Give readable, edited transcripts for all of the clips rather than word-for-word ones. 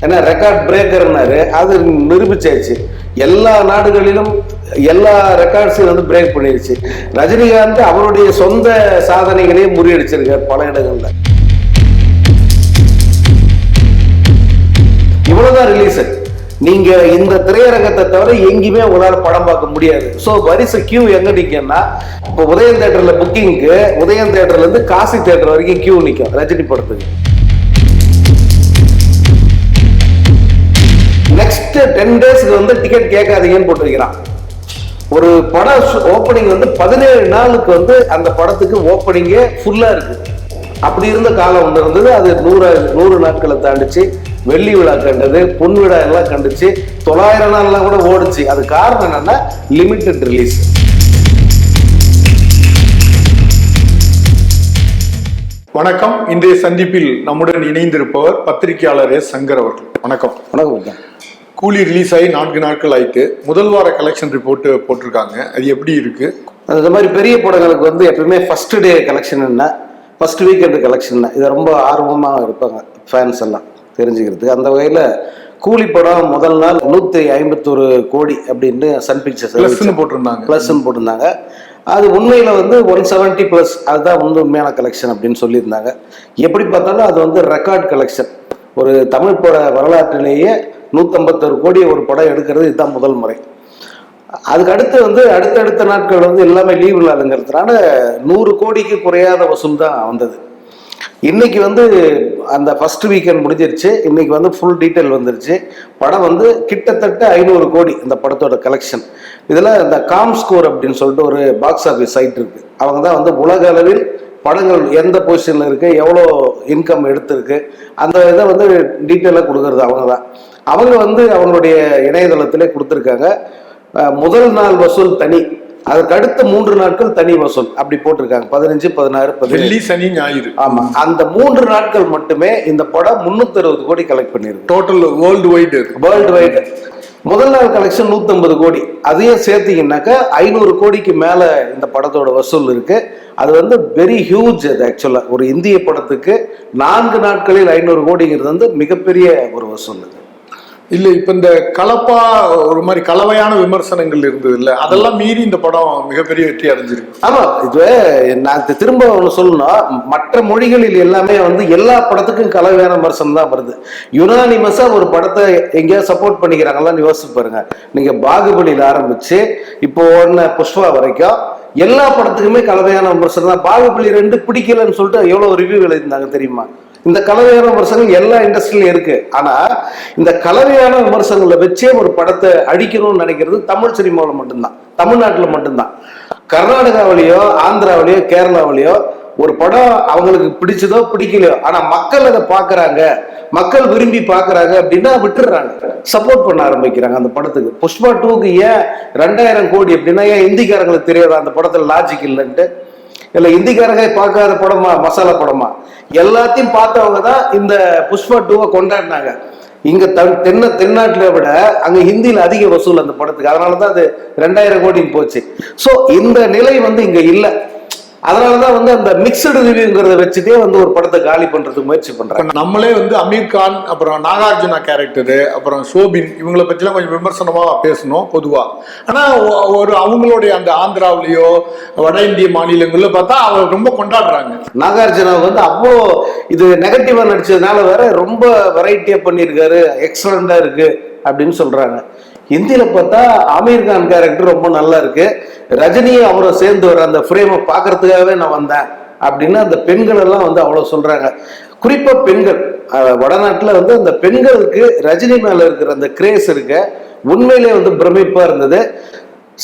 ஏன்னா ரெக்கார்ட் பிரேக்கர்னாரு, அது நிரூபிச்சாச்சு. எல்லா நாடுகளிலும் எல்லா ரெக்கார்ட்ஸையும் வந்து பிரேக் பண்ணிருச்சு. ரஜினிகாந்த் அவருடைய சொந்த சாதனைகளையும் முறியடிச்சிருக்கார் பல இடங்கள்ல. இவ்வளவுதான் ரிலீஸ். நீங்க இந்த திரையரங்கத்தை தவிர எங்கேயுமே உங்களால படம் பார்க்க முடியாது. ஸோ வரிசை கியூ எங்க நிற்கும்னா, இப்போ உதயம் தியேட்டர்ல புக்கிங்க்கு உதயம் தியேட்டர்ல இருந்து காசி தியேட்டர் வரைக்கும் கியூ நிற்கும் ரஜினி படத்துக்கு. நெக்ஸ்ட் 10 டேஸ்க்கு வந்து டிக்கெட் கேட்காதீங்கன்னு போட்டிருக்கிறான். ஒரு படம் ஓப்பனிங் வந்து 17 நாளுக்கு வந்து அந்த படத்துக்கு ஓப்பனிங்கே ஃபுல்லா இருக்கு. அப்படி இருந்த காலம் ஒன்று இருந்தது. அது 100 நாட்களை தாண்டிச்சு. வெள்ளி விழா கண்டது, பொன் விழா எல்லாம் கண்டுச்சு, 900 நாள்லாம் கூட ஓடுச்சு. அது காரணம் என்னன்னா லிமிடெட் ரிலீஸ். வணக்கம். இன்றைய சந்திப்பில் நம்முடன் இணைந்திருப்பவர் பத்திரிகையாளர் எஸ். சங்கர் அவர்கள். வணக்கம். வணக்கம். கூலி ரிலீஸ் ஆகி 4 நாட்கள் ஆயிட்டு முதல் வார கலெக்ஷன் ரிப்போர்ட் போட்டிருக்காங்க. அது எப்படி இருக்கு? அந்த மாதிரி பெரிய படங்களுக்கு வந்து எப்பவுமே ஃபர்ஸ்ட் டே கலெக்ஷன் என்ன, ஃபர்ஸ்ட் வீக்கெண்டு கலெக்ஷன் என்ன, இது ரொம்ப ஆர்வமாக இருப்பாங்க ஃபேன்ஸ் எல்லாம் தெரிஞ்சுக்கிறதுக்கு. அந்த வகையில் கூலி படம் முதல் நாள் 151 கோடி அப்படின்னு சன் பிக்சர்ஸ் போட்டிருந்தாங்க. அது உண்மையில வந்து 170 பிளஸ், அதுதான் வந்து உண்மையான கலெக்ஷன் அப்படின்னு சொல்லியிருந்தாங்க. எப்படி பார்த்தாலும் அது வந்து ரெக்கார்ட் கலெக்ஷன். ஒரு தமிழ் பட வரலாற்றிலேயே 151 கோடி ஒரு படம் எடுக்கிறது இதுதான் முதல் முறை. அதுக்கு அடுத்து வந்து அடுத்தடுத்த நாட்கள் வந்து எல்லாமே லீவ் இல்லாதுங்கிறதுனால 100 கோடிக்கு குறையாத வசூல் தான் வந்தது. இன்னைக்கு வந்து அந்த ஃபர்ஸ்ட் வீக்கெண்ட் முடிஞ்சிருச்சு. இன்னைக்கு வந்து ஃபுல் டீட்டெயில் வந்துருச்சு. படம் வந்து கிட்டத்தட்ட 500 கோடி இந்த படத்தோட கலெக்ஷன். இதில் இந்த காம் ஸ்கோர் அப்படின்னு சொல்லிட்டு ஒரு பாக்ஸ் ஆஃபீஸ் சைட் இருக்கு. அவங்க தான் வந்து உலக அளவில் படங்கள் எந்த பொசிஷன்ல இருக்கு, எவ்வளோ இன்கம் எடுத்திருக்கு, அந்த இதை வந்து டீட்டெயிலாக கொடுக்கறது அவங்க தான். அவங்க வந்து அவங்களுடைய இணையதளத்திலே கொடுத்துருக்காங்க. முதல் நாள் வசூல் தனி, அதுக்கு அடுத்த 3 நாட்கள் தனி வசூல் அப்படி போட்டிருக்காங்க. 15, 16, 17, சனி, ஞாயிறு. ஆமா, அந்த 3 நாட்கள் மட்டுமே இந்த படம் 360 கோடி கலெக்ட் பண்ணிருக்கு. டோட்டல் வேர்ல்டு வைடு முதல் நாள் கலெக்ஷன் 150 கோடி. அதையும் சேர்த்தீங்கன்னாக்கா 500 கோடிக்கு மேல இந்த படத்தோட வசூல் இருக்கு. அது வந்து வெரி ஹியூஜ். அது ஆக்சுவலா ஒரு இந்திய படத்துக்கு 4 நாட்களில் 500 கோடிங்கிறது வந்து மிகப்பெரிய ஒரு வசூல். இல்ல, இப்ப இந்த கலப்பா ஒரு மாதிரி கலவையான விமர்சனங்கள் இருந்தது இல்ல, அதெல்லாம் மீறி இந்த படம் மிகப்பெரிய வெற்றி அடைஞ்சிருக்கு. ஆமா, இது நான் திரும்ப ஒண்ணு சொல்லணும். மற்ற மொழிகளில் எல்லாமே வந்து எல்லா படத்துக்கும் கலவையான விமர்சனம் தான் வருது. யுனானிமஸா ஒரு படத்தை எங்கேயாவது சப்போர்ட் பண்ணிக்கிறாங்களான்னு யோசிச்சு பாருங்க. நீங்க பாகுபலியில ஆரம்பிச்சு இப்போ ஒன்னு புஷ்பா வரைக்கும் எல்லா படத்துக்குமே கலவையான விமர்சனம் தான். பாகுபலி 2 பிடிக்கலன்னு சொல்லிட்டு எவ்வளவு ரிவ்யூ எழுதிருந்தாங்க தெரியுமா? இந்த கலவையான விமர்சனங்கள் எல்லா இண்டஸ்ட்ரியிலும் இருக்கு. ஆனா இந்த கலவையான விமர்சனங்களை வச்சே ஒரு படத்தை அழிக்கணும்னு நினைக்கிறது தமிழ் சினிமாவில் மட்டும்தான், தமிழ்நாட்டில் மட்டும்தான். கர்நாடகாவிலேயோ ஆந்திராவிலேயோ கேரளாவிலேயோ ஒரு படம் அவங்களுக்கு பிடிச்சதோ பிடிக்கலையோ, ஆனா மக்கள் அதை பாக்குறாங்க, மக்கள் விரும்பி பாக்குறாங்க அப்படின்னா விட்டுடுறாங்க, சப்போர்ட் பண்ண ஆரம்பிக்கிறாங்க அந்த படத்துக்கு. புஷ்பா 2க்கு ஏன் 2000 கோடி அப்படின்னா ஏன் இந்திக்காரங்களுக்கு தெரியாதா அந்த படத்துல லாஜிக் இல்லைன்ட்டு? இல்ல இந்திக்காரங்க பார்க்காத படமா, மசாலா படமா? எல்லாத்தையும் பார்த்தவங்க தான் இந்த புஷ்பா 2வை கொண்டாடினாங்க. இங்க தென்னாட்டில விட அங்க ஹிந்தியில அதிக வசூல் அந்த படத்துக்கு. அதனாலதான் அது 2000 கோடின்னு போச்சு. சோ இந்த நிலை வந்து இங்க இல்லை. அதனாலதான் வந்து அந்த மிக்சடு ரிவ்யூங்கிறத வச்சுட்டே வந்து ஒரு படத்தை காலி பண்றதுக்கு முயற்சி பண்றாங்க. நம்மளே வந்து அமீர் கான், அப்புறம் நாகார்ஜுனா கேரக்டரு, அப்புறம் சோபின், இவங்களை பற்றிலாம் கொஞ்சம் விமர்சனமா பேசணும் பொதுவா. ஆனா ஒரு அவங்களுடைய அந்த ஆந்திராவிலேயோ வட இந்திய மாநிலங்கள்ல பார்த்தா அவங்க ரொம்ப கொண்டாடுறாங்க. நாகார்ஜுனா வந்து அவ்வளோ இது நெகட்டிவா நடிச்சதுனால வேற ரொம்ப வெரைட்டியா பண்ணியிருக்காரு, எக்ஸலண்டா இருக்கு அப்படின்னு சொல்றாங்க. ஹிந்தியில பார்த்தா ஆமீர் கான் கேரக்டர் ரொம்ப நல்லா இருக்கு, ரஜினியை அவரை சேர்ந்து வர அந்த ஃப்ரேமை பார்க்கறதுக்காகவே நான் வந்தேன் அப்படின்னு அந்த பெண்கள் எல்லாம் வந்து அவ்வளவு சொல்றாங்க. குறிப்பா பெண்கள் வடநாட்டுல வந்து அந்த பெண்களுக்கு ரஜினி மேல இருக்கிற அந்த கிரேஸ் இருக்க உண்மையிலே வந்து பிரமிப்பா இருந்தது.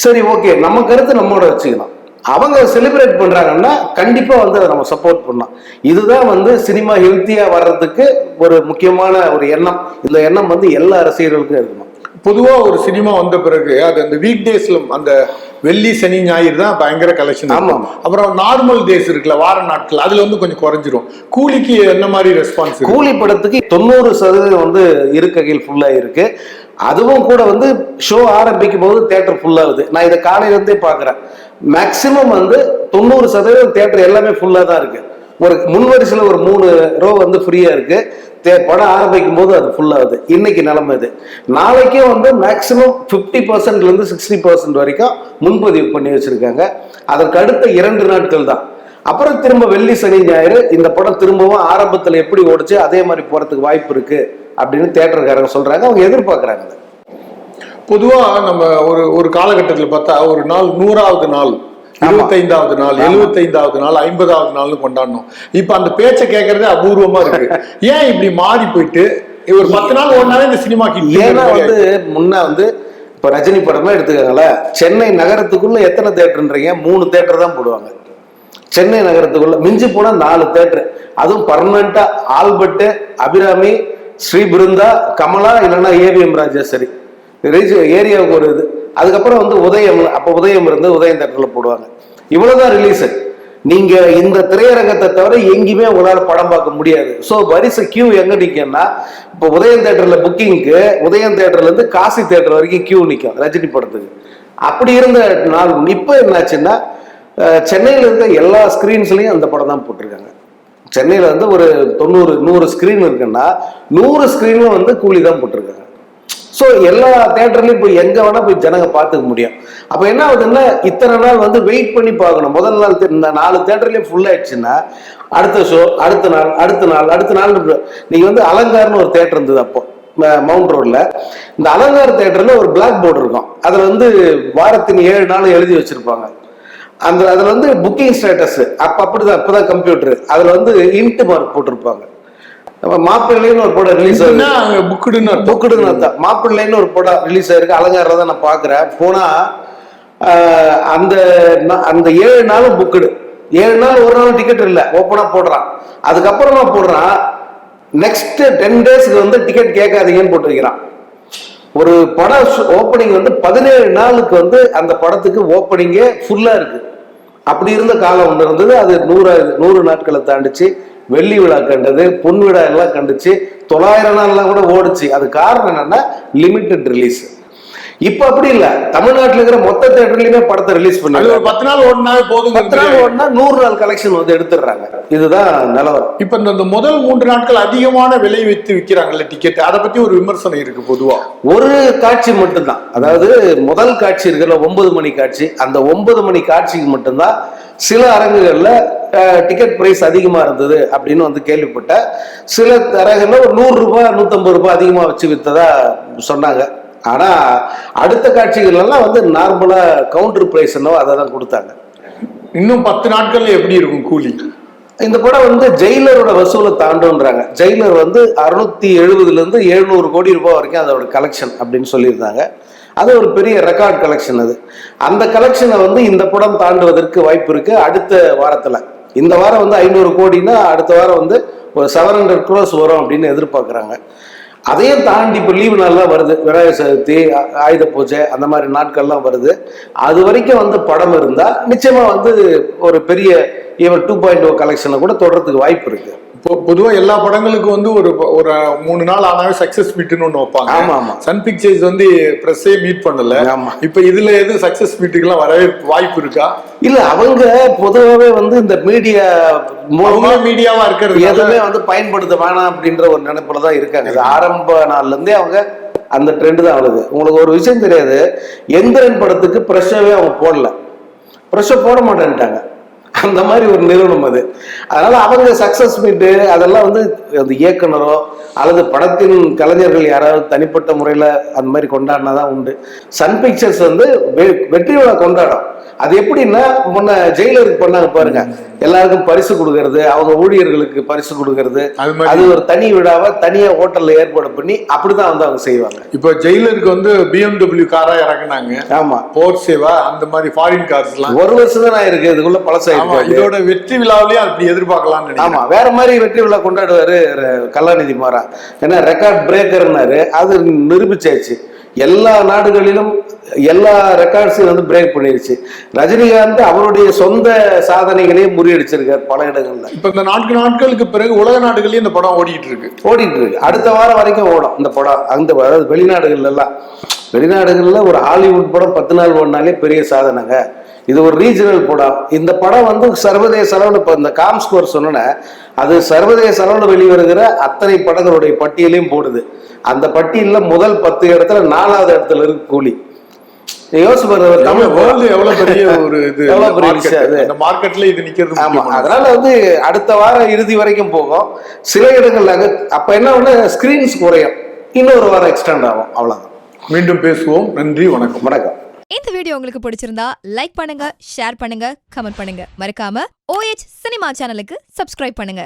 சரி, ஓகே, நம்ம கருத்து நம்மோட வச்சுக்கலாம். அவங்க செலிப்ரேட் பண்றாங்கன்னா கண்டிப்பா வந்து அதை நம்ம சப்போர்ட் பண்ணலாம். இதுதான் வந்து சினிமா ஹெல்த்தியா வர்றதுக்கு ஒரு முக்கியமான ஒரு எண்ணம். இந்த எண்ணம் வந்து எல்லா ரசிகர்களுக்கும் இருக்கணும். பொதுவா ஒரு சினிமா வந்த பிறகு அது அந்த வீக் டேஸ்ல அந்த வெள்ளி சனி ஞாயிறு தான் பயங்கர கலெக்ஷன். அப்புறம் நார்மல் டேஸ் இருக்குல்ல, வார நாட்கள், அதுல வந்து கொஞ்சம் குறைஞ்சிரும். கூலிக்கு என்ன மாதிரி ரெஸ்பான்ஸ்? கூலி படத்துக்கு 90% வந்து இருக்கைகள் ஃபுல்லா இருக்கு. அதுவும் கூட வந்து ஷோ ஆரம்பிக்கும் போது தியேட்டர் ஃபுல்லாகுது. நான் இதை காலையில இருந்தே பாக்குறேன். மேக்சிமம் வந்து 90% தியேட்டர் எல்லாமே ஃபுல்லா தான் இருக்கு. ஒரு முன்வரிசையில் ஒரு 3 ரோ வந்து ஃப்ரீயா இருக்கு. படம் ஆரம்பிக்கும் போது அது ஃபுல் ஆகுது. இன்னைக்கு நிலைமை இது. நாளைக்கே வந்து மேக்சிமம் 50%லேருந்து 60% வரைக்கும் முன்பதிவு பண்ணி வச்சிருக்காங்க. அதற்கு அடுத்த 2 நாட்கள் தான். அப்புறம் திரும்ப வெள்ளி சனி ஞாயிறு இந்த படம் திரும்பவும் ஆரம்பத்தில் எப்படி ஓடிச்சு அதே மாதிரி போறதுக்கு வாய்ப்பு இருக்கு அப்படின்னு தியேட்டருக்காரங்க சொல்றாங்க. அவங்க எதிர்பார்க்கறாங்க. பொதுவா நம்ம ஒரு காலகட்டத்தில் பார்த்தா ஒரு நாள் 100வது நாள், 25வது நாள், 75வது நாள், 50வது நாள்னு கொண்டாடணும். இப்ப அந்த பேச்சை கேட்கறதே அபூர்வமா இருக்கு. ஏன் இப்படி மாறி போயிட்டு ஒரு 10 நாள் ஓடினாலே இந்த சினிமா ஏன்னா வந்து முன்ன வந்து இப்ப ரஜினி படமே எடுத்துக்காங்களேன், சென்னை நகரத்துக்குள்ள எத்தனை தேட்டர்ன்றீங்க? 3 தேட்டர் தான் போடுவாங்க. சென்னை நகரத்துக்குள்ள மிஞ்சி போனா 4 தேட்டர், அதுவும் பர்மனண்டா ஆல்பர்ட், அபிராமி, ஸ்ரீபிருந்தா, கமலா, இல்லைன்னா ஏவிஎம் ராஜேஸ்வரி ஏரியாவுக்கு ஒரு இது. அதுக்கப்புறம் வந்து உதயம், அப்போ உதயம் இருந்து உதயம் தேட்டர்ல போடுவாங்க. இவ்வளவுதான் ரிலீஸ். நீங்க இந்த திரையரங்கத்தை தவிர எங்கேயுமே உங்களால படம் பார்க்க முடியாது. ஸோ வரிசை கியூ எங்க நிற்கும்னா, இப்போ உதயம் தேட்டர்ல புக்கிங்க்கு உதயம் தேட்டர்ல இருந்து காசி தேட்டர் வரைக்கும் கியூ நிற்கும் ரஜினி படத்துக்கு. அப்படி இருந்த நாள் இப்போ என்னாச்சுன்னா, சென்னையில இருக்க எல்லா ஸ்கிரீன்ஸ்லயும் அந்த படம் தான் போட்டிருக்காங்க. சென்னையில வந்து ஒரு 90-100 ஸ்கிரீன் இருக்குன்னா 100 ஸ்கிரீன்ல வந்து கூலி தான் போட்டிருக்காங்க. ஸோ எல்லா தேட்டர்லையும் போய் எங்க வேணா போய் ஜனங்க பார்த்துக்க முடியும். அப்போ என்ன ஆகுதுன்னா, இத்தனை நாள் வந்து வெயிட் பண்ணி பார்க்கணும். முதல் நாள் இந்த 4 தேட்டர்லையும் ஃபுல் ஆயிடுச்சுன்னா அடுத்த ஷோ அடுத்த நாள் அடுத்த நாள் அடுத்த நாள். நீங்க வந்து அலங்கார்னு ஒரு தேட்டர் இருந்தது அப்போ மவுண்ட் ரோட்ல. இந்த அலங்கார் தேட்டர்ல ஒரு பிளாக் போர்டு இருக்கும். அதுல வந்து வாரத்தின் 7 நாள் எழுதி வச்சிருப்பாங்க. அதுல வந்து புக்கிங் ஸ்டேட்டஸ் அப்படிதான், இப்பதான் கம்ப்யூட்டர், அதுல வந்து இன்ட் மார்க் போட்டிருப்பாங்க. மாப்பிள்ளைன்னு ஒரு படம் ரிலீஸ் ஆகுது, புக்குடுன்னு அர்த்தம். மாப்பிள்ளைன்னு ஒரு படம் ரிலீஸ் ஆயிருக்கு, அலங்காரில் தான் நான் பாக்குறேன். போனா அந்த 7 நாளும் புக்குடு. 7 நாள் ஒரு நாள் டிக்கெட் இல்லை, ஓப்பனா போடுறான். அதுக்கப்புறமா போடுறான் நெக்ஸ்ட் 10 டேஸ்க்கு வந்து டிக்கெட் கேட்காதீங்கன்னு போட்டு வைக்கிறான். ஒரு படம் ஓப்பனிங் வந்து 17 நாளுக்கு வந்து அந்த படத்துக்கு ஓப்பனிங்கே ஃபுல்லா இருக்கு. அப்படி இருந்த காலம் ஒன்று இருந்தது. அது 100 நாட்களை தாண்டிச்சு. வெள்ளி விழா கண்டது, பொன் விழா எல்லாம் கண்டுச்சு, 900 நாள்லாம் கூட ஓடுச்சு. அது காரணம் என்னன்னா லிமிடெட் ரிலீஸ். இப்ப அப்படி இல்ல, தமிழ்நாட்டில் இருக்கிற மொத்த தேட்டர்லயுமே படத்தை ரிலீஸ் பண்ணி 10 நாள் ஓடினாவே போதும். 10 நாள் ஓடினா 100 நாள் கலெக்ஷன் வந்து எடுத்துடுறாங்க. இதுதான் நிலவரம். இப்ப இந்த முதல் 3 நாட்கள் அதிகமான விலை வைத்து விற்கிறாங்கல்ல டிக்கெட், அதை பத்தி ஒரு விமர்சனம் இருக்கு. பொதுவா ஒரு காட்சி மட்டும்தான், அதாவது முதல் காட்சி இருக்கிற 9 மணி காட்சி, அந்த 9 மணி காட்சிக்கு மட்டும்தான் சில அரங்குகள்ல டிக்கெட் பிரைஸ் அதிகமா இருந்தது அப்படின்னு வந்து கேள்விப்பட்ட. சில அரங்குகள்ல ஒரு 100 ரூபாய் 150 ரூபாய் அதிகமா வச்சு வித்ததா சொன்னாங்க. ஆனா அடுத்த காட்சிகள் எல்லாம் வந்து நார்மலா கவுண்டர் பிரைஸ் என்னவோ அதை தான் கொடுத்தாங்க. இன்னும் 10 நாட்கள்ல எப்படி இருக்கும் கூலி? இந்த படம் வந்து ஜெயிலரோட வசூலை தாண்டுன்றாங்க. ஜெயிலர் வந்து 670 700 கோடி ரூபாய் வரைக்கும் அதோட கலெக்ஷன் அப்படின்னு சொல்லியிருந்தாங்க. அது ஒரு பெரிய ரெக்கார்ட் கலெக்ஷன். அது அந்த கலெக்ஷனை வந்து இந்த படம் தாண்டுவதற்கு வாய்ப்பு இருக்கு. அடுத்த வாரத்துல, இந்த வாரம் வந்து 500 கோடினா அடுத்த வாரம் வந்து ஒரு 700 crores வரும் அப்படின்னு எதிர்பார்க்குறாங்க. அதையும் தாண்டி இப்போ லீவு நாள்லாம் வருது, விநாயகர் சதுர்த்தி, ஆயுத பூஜை, அந்த மாதிரி நாட்கள்லாம் வருது. அது வரைக்கும் வந்து படம் இருந்தா நிச்சயமா வந்து ஒரு பெரிய ஈவன் 2.0 கலெக்ஷனை கூட தொடர்றதுக்கு வாய்ப்பு இருக்கு. பொதுவாக எல்லா படங்களுக்கும் வந்து ஒரு 3 நாள் ஆனாவே சக்சஸ் மீட்னு ஒன்று வைப்பாங்க. ஆமா ஆமா. சன் பிக்சர்ஸ் வந்து பிரஸ்ஸே மீட் பண்ணல. ஆமா. இப்ப இதுல எது சக்சஸ் மீட்டுக்கெல்லாம் வரவே வாய்ப்பு இருக்கா? இல்ல, அவங்க பொதுவாகவே வந்து இந்த மீடியா மீடியாவா இருக்கிறது எதுவுமே வந்து பயன்படுத்த வேணாம் அப்படின்ற ஒரு நினைப்புலதான் இருக்காங்க. ஆரம்ப நாள்ல இருந்தே அவங்க அந்த ட்ரெண்ட் தான் அவளுக்கு. உங்களுக்கு ஒரு விஷயம் தெரியாது, எந்திரன் படத்துக்கு ப்ரெஷ்ஷாவே அவங்க போடல, ப்ரெஷ்ஷை போட மாட்டேன்ட்டாங்க. அந்த மாதிரி ஒரு நிறுவனம் அது. அதனால அவங்க சக்சஸ் மீட்டு அதெல்லாம் வந்து அந்த இயக்குனரோ அல்லது படத்தின் கலைஞர்கள் யாராவது தனிப்பட்ட முறையில் அந்த மாதிரி கொண்டாடினாதான் உண்டு. சன் பிக்சர்ஸ் வந்து வெற்றி விழா கொண்டாடும். அது எப்படின்னா, முன்ன ஜெயிலருக்கு பண்ணாங்க பாருங்க, எல்லாருக்கும் பரிசு கொடுக்கறது, அவங்க ஊழியர்களுக்கு பரிசு கொடுக்கறது, அது ஒரு தனி விழாவை தனியா ஹோட்டல்ல ஏற்பாடு பண்ணி அப்படிதான் வந்து அவங்க செய்வாங்க. இப்போ ஜெயிலருக்கு வந்து BMW காரா இறக்குனாங்க. ஆமா, போர்சேவா அந்த மாதிரி ஃபாரின் கார்ஸ் எல்லாம் 1 வருஷம் தான் இருக்கு, இதுக்குள்ள பழசாயிருக்கு. இதோட வெற்றி விழாவிலேயே அப்படி எதிர்பார்க்கலாம். ஆமா, வேற மாதிரி வெற்றி விழா கொண்டாடுவாரு கலாநிதி மாறா. ஏன்னா ரெக்கார்ட் பிரேக்கர்னாரு, அது நிரூபிச்சாச்சு. எல்லா நாடுகளிலும் எல்லா ரெக்கார்ட்ஸையும் வந்து பிரேக் பண்ணிருச்சு. ரஜினிகாந்த் அவருடைய சொந்த சாதனைகளையும் முறியடிச்சிருக்காரு பல இடங்கள்ல. இப்ப இந்த 4 நாட்களுக்கு பிறகு உலக நாடுகள்லயும் இந்த படம் ஓடிட்டு இருக்கு. அடுத்த வாரம் வரைக்கும் ஓடும் இந்த படம். அந்த வெளிநாடுகள்ல எல்லாம், வெளிநாடுகள்ல ஒரு ஹாலிவுட் படம் 10 நாள் ஓடினாலே பெரிய சாதனைங்க. இது ஒரு ரீஜனல் படம். இந்த படம் வந்து சர்வதேச அளவில் இப்போ இந்த காம்ஸ்கோர் சொன்னேன்னா அது சர்வதேச அளவில் வெளிவருகிற அத்தனை படங்களுடைய பட்டியலையும் போடுது. அந்த பட்டியலில் முதல் 10 இடத்துல 4வது இடத்துல இருக்கு கூலி. யோசிச்சு பாருங்க, தமிழ் வேர்ல்டு எவ்வளவு பெரிய ஒரு இது, எவ்வளவு பெரிய market. விஷயம் அது. அந்த மார்க்கெட்ல இது நிக்கிறது ஆமா, முக்கியமானது. அதனால வந்து அடுத்த வாரம் இறுதி வரைக்கும் போகும். சில இடங்கள்ல அப்ப என்ன ஒண்ணு ஸ்கிரீன்ஸ் குறையும், இன்னொரு வாரம் எக்ஸ்டெண்ட் ஆகும், அவ்வளவுதான். மீண்டும் பேசுவோம். நன்றி, வணக்கம். வணக்கம். இந்த வீடியோ உங்களுக்கு பிடிச்சிருந்தா லைக் பண்ணுங்க, ஷேர் பண்ணுங்க, கமெண்ட் பண்ணுங்க. மறக்காம OH சினிமா சேனலுக்கு சப்ஸ்கிரைப் பண்ணுங்க.